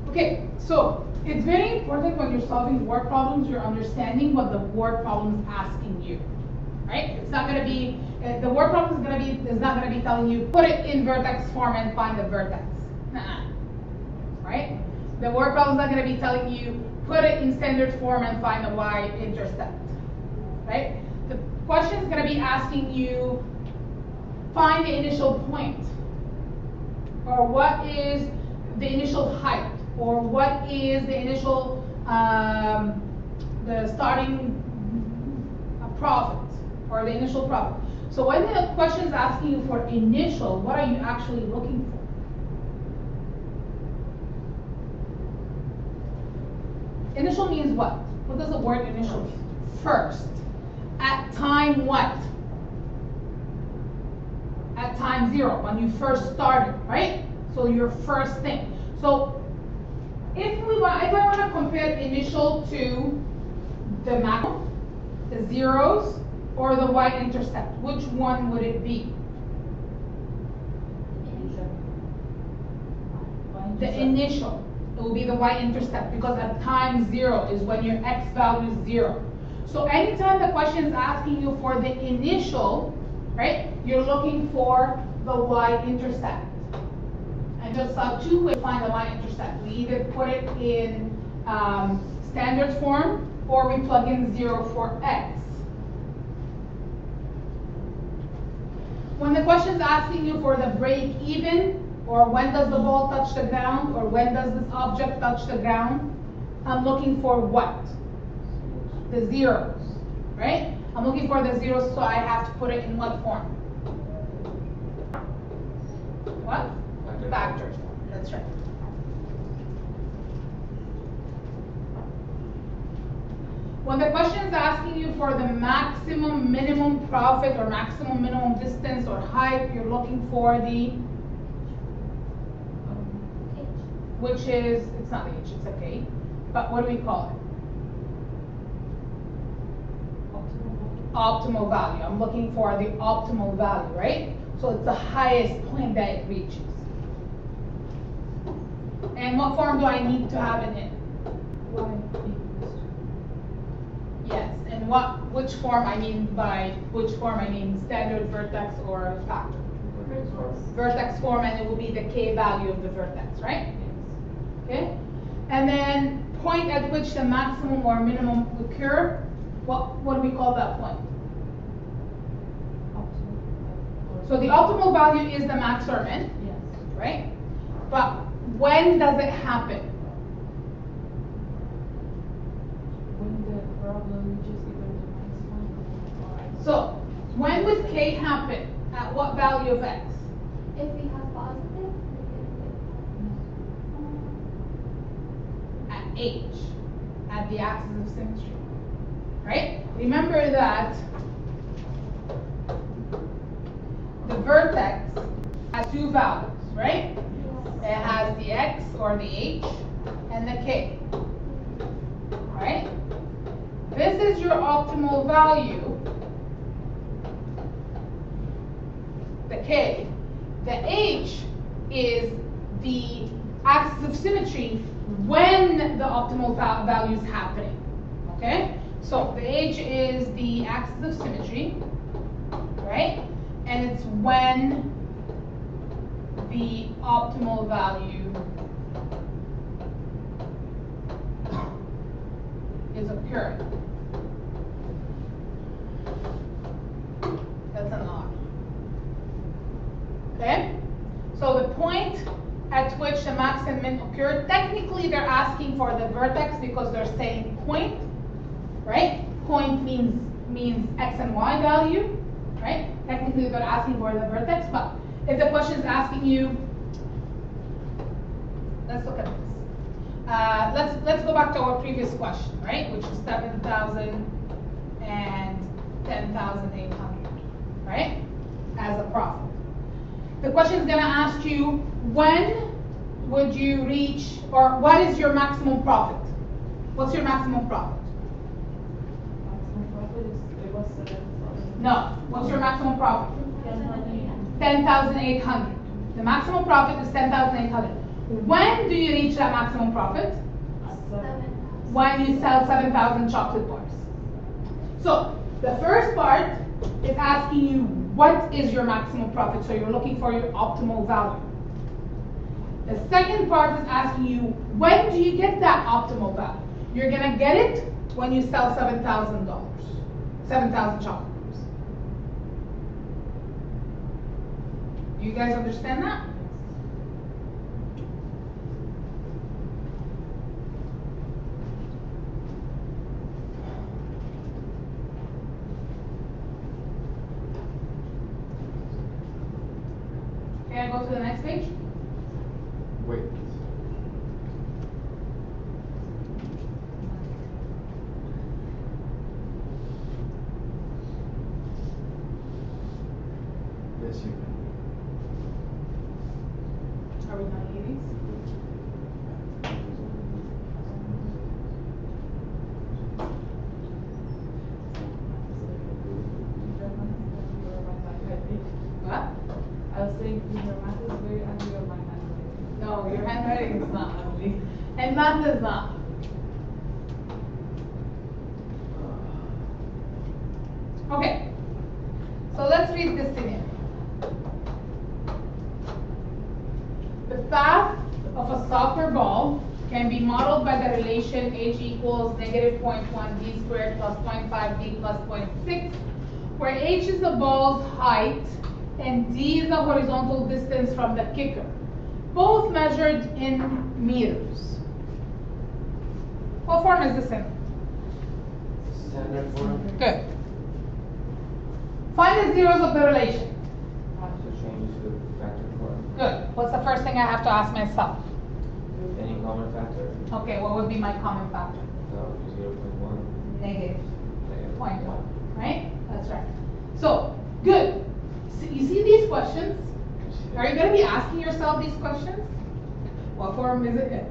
Okay, so it's very important when you're solving word problems, you're understanding what the word problem is asking you, right? It's not going to be, the word problem is not going to be telling you, put it in vertex form and find the vertex. Right? The word problem is not going to be telling you, put it in standard form and find the y-intercept, right? The question is going to be asking you, find the initial point, or what is the initial height, or what is the initial, the starting profit, or the initial profit. So when the question is asking you for initial, what are you actually looking for? Initial means what? What does the word initial mean? First. At time what? At time 0, when you first started, right? So your first thing. So if I want to compare initial to the maximum, the zeros, or the y-intercept, which one would it be? The initial. It will be the y-intercept, because at time 0 is when your x value is 0. So anytime the question is asking you for the initial, right, you're looking for the y-intercept. And just saw two ways to find the y-intercept. We either put it in standard form, or we plug in 0 for x. When the question is asking you for the break even, or when does the ball touch the ground, or when does this object touch the ground, I'm looking for what? The zeros, right? I'm looking for the zeros, so I have to put it in what form? What? Factors. That's right. When the question is asking you for the maximum minimum profit, or maximum minimum distance, or height, you're looking for the, which is, it's not h, it's a k, but what do we call it? Optimal value. I'm looking for the optimal value, right? So it's the highest point that it reaches. And what form do I need to have it in? Yes, and which form I mean by, which form I mean standard vertex or factor? Vertex form, and it will be the k value of the vertex, right? Okay? And then point at which the maximum or minimum occur, what do we call that point? So the optimal value is the max or min, yes, right? But when does it happen? When the problem reaches either the maximum or x. So when would k happen? At what value of x? If we have positive, At h, at the axis of symmetry, right? Remember that the vertex has two values, right? It has the x or the h and the k, right? This is your optimal value, the k. The h is the axis of symmetry when the optimal value is happening, okay? So the h is the axis of symmetry, right? And it's when the optimal value is occurring. That's an R. Okay? So the point at which the max and min occur, technically they're asking for the vertex because they're saying point, right? Point means x and y value, right? Technically they're asking for the vertex, but if the question is asking you, let's look at this. Let's go back to our previous question, right? Which is 7,000 and 10,800, right? As a profit. The question is going to ask you, when would you reach, or what is your maximum profit? What's your maximum profit? Maximum profit is, it was 7,000. No. What's your maximum profit? 10,800. 10,800. The maximum profit is 10,800. When do you reach that maximum profit? 7,000. When you sell 7,000 chocolate bars. So the first part is asking you what is your maximum profit. So you're looking for your optimal value. The second part is asking you when do you get that optimal value. You're gonna get it when you sell $7,000, 7,000 chocolate bars. You guys understand that? Can I go to the next page? Wait. Yes, you can. Are we not these? What? I was saying your math is very ugly or my handwriting. No, your handwriting is not ugly. And math is not. Okay. So let's read this scenario. The path of a soccer ball can be modeled by the relation h equals -0.1 d squared plus 0.5 d plus 0.6, where h is the ball's height and d is the horizontal distance from the kicker, both measured in meters. What form is this in? Standard form. Good. Find the zeros of the relation. So change to factor form. Good. What's the first thing I have to ask myself? Any common factor? Okay, what would be my common factor? 0.1. Negative Negative 0.1, right? That's right. So, good. So you see these questions? Are you going to be asking yourself these questions? What form is it in?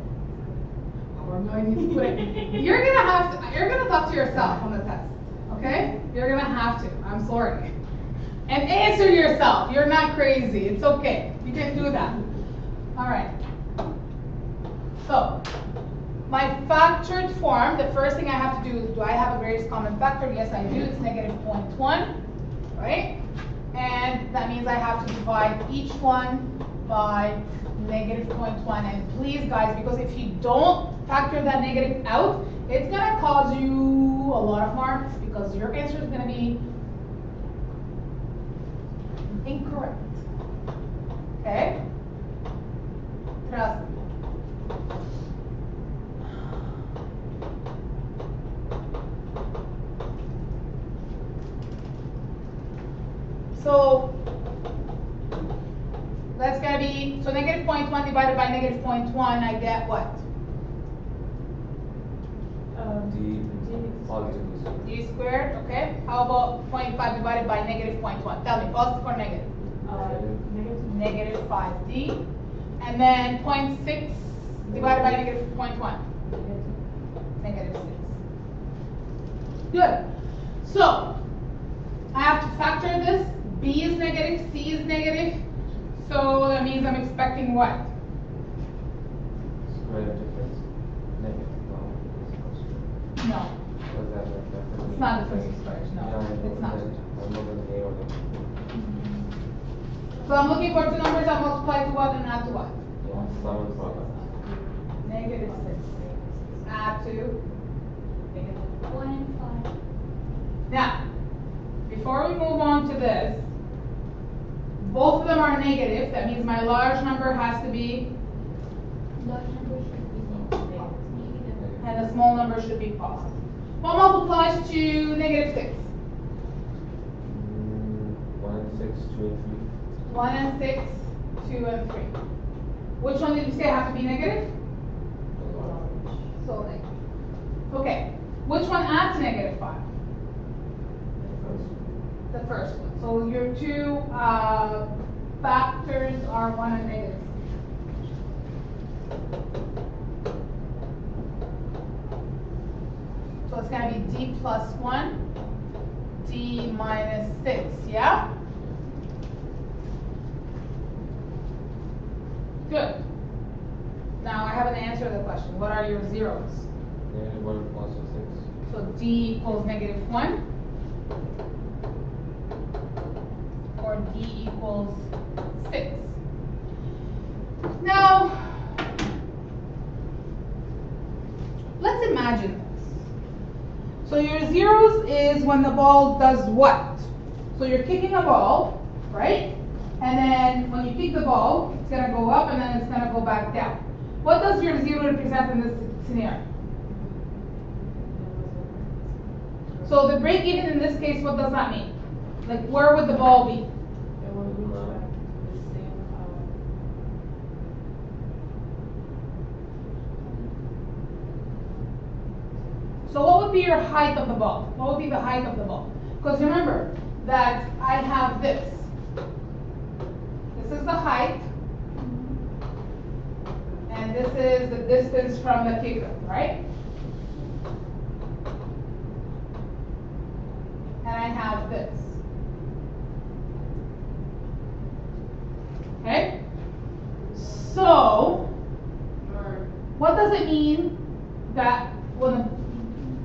What form do I need to put it in? You're gonna talk to yourself on the test, okay? You're gonna have to, I'm sorry. And answer yourself, you're not crazy, it's okay, you can do that. All right. So, my factored form, the first thing I have to do I have a greatest common factor? Yes, I do, it's -0.1, right? And that means I have to divide each one by -0.1. And please guys, because if you don't factor that negative out, it's gonna cause you a lot of marks because your answer is gonna be incorrect. Okay? Trust me. So that's gonna be, so -0.1 divided by -0.1, I get what? D. Positive. D squared, okay? How about 0.5 divided by -0.1? Tell me, positive or negative? Negative. -5d. And then 0.6 divided by -0.1? -6. Good. So, I have to factor this. B is negative, C is negative. So that means I'm expecting what? Square difference. Negative. No. No, Was that like that? it's not difference of squares, no, Yeah, it's not. I'm over the A or the. So I'm looking for two numbers that multiply to what and add to what? Yeah, sum and product. -6. Add to. 1 and 5. Now, before we move on to this, both of them are negative. That means my large number has to be, Large number should be negative. and the small number should be positive. What multiplies to -6? 1 and 6, 2 and 3. 1 and 6, 2 and 3. Which one did you say have to be negative? So negative. Okay. Which one adds -5? The first one. So your two factors are 1 and -6. So it's going to be d plus 1, d minus 6, yeah? Good. answer the question. What are your zeros? Negative 1 and positive 6. So D equals -1, or D equals 6. Now, let's imagine this. So your zeros is when the ball does what? So you're kicking a ball, right? And then when you kick the ball, it's gonna go up and then it's gonna go back down. What does your zero represent in this scenario? So the break even in this case, what does that mean? Like, where would the ball be? It will reach back the same, So what would be your height of the ball? What would be the height of the ball? Because remember that I have this. This is the height. And this is the distance from the kicker, right? And I have this. Okay? So, what does it mean that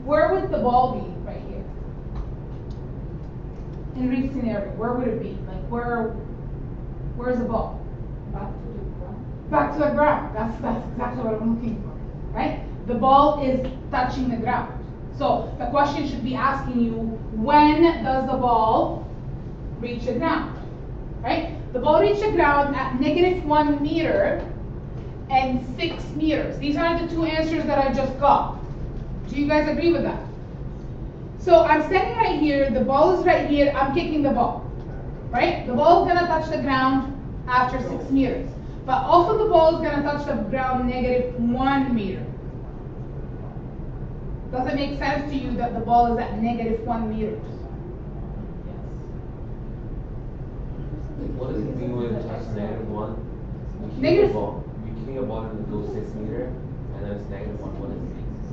where would the ball be right here? In Reed's scenario, where would it be? Like where's the ball? back to the ground. Back to the ground. That's exactly what I'm looking for, right? The ball is touching the ground. So the question should be asking you, when does the ball reach the ground, right? The ball reached the ground at -1 meter and 6 meters. These are the two answers that I just got. Do you guys agree with that? So I'm standing right here, the ball is right here, I'm kicking the ball, right? The ball is gonna touch the ground after 6 meters. But also the ball is gonna touch the ground -1 meter. Does it make sense to you that the ball is at -1 meters? What does it mean when it touches -1? Negative- You're kicking a ball and it goes 6 meter, and then it's -1. What does it mean?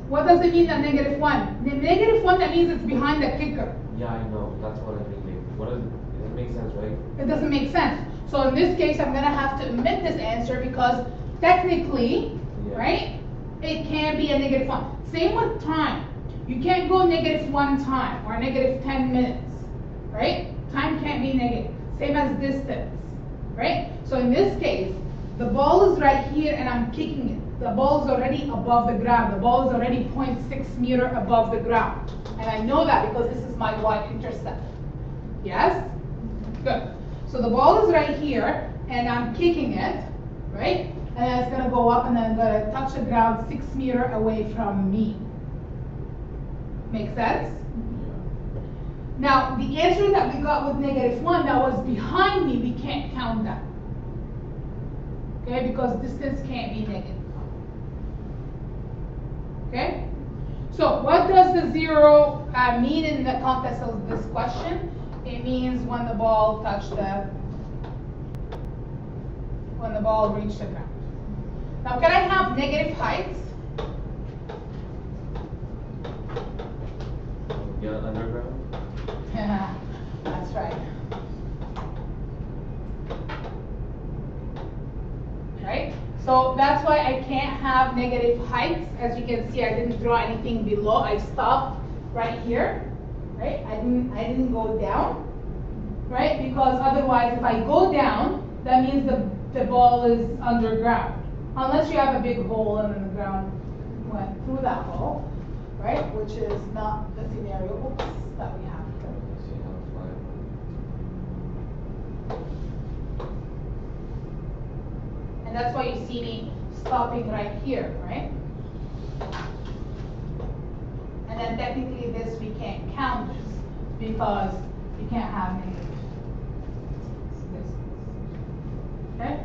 What does it mean that -1? The -1, that means it's behind the kicker. Yeah, I know. That's what I mean. Like, what does it make sense, right? It doesn't make sense. So in this case, I'm gonna have to omit this answer because technically, Yeah. right, it can be a -1. Same with time. You can't go -1 time or -10 minutes, right? Time can't be negative. Same as distance, right? So in this case, the ball is right here and I'm kicking it. The ball is already above the ground. The ball is already 0.6 meter above the ground. And I know that because this is my y-intercept. Yes? Good. So the ball is right here and I'm kicking it, right? And then it's gonna go up and then gonna touch the ground 6 meter away from me. Make sense? Now, the answer that we got with -1, that was behind me, we can't count that. Okay, because distance can't be negative. Okay? So, what does the zero mean in the context of this question? It means when the ball reached the ground. Now, can I have negative heights? Yeah, underground. That's right. Right? So that's why I can't have negative heights. As you can see, I didn't draw anything below. I stopped right here. Right? I didn't go down. Right? Because otherwise, if I go down, that means the ball is underground. Unless you have a big hole and then the ground went through that hole. Right? Which is not the scenario that we have here. Let's see how it's like. And that's why you see me stopping right here, right? And then technically this, we can't count this because you can't have negative this. Okay?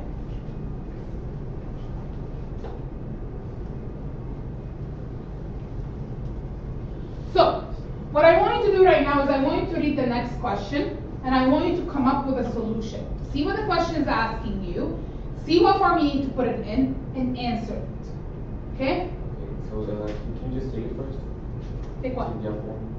So, what I want you to do right now is I want you to read the next question and I want you to come up with a solution. See what the question is asking you. See what form you need to put it in and answer it. Okay? Okay, so can you just take it first? Take what? Yeah, form.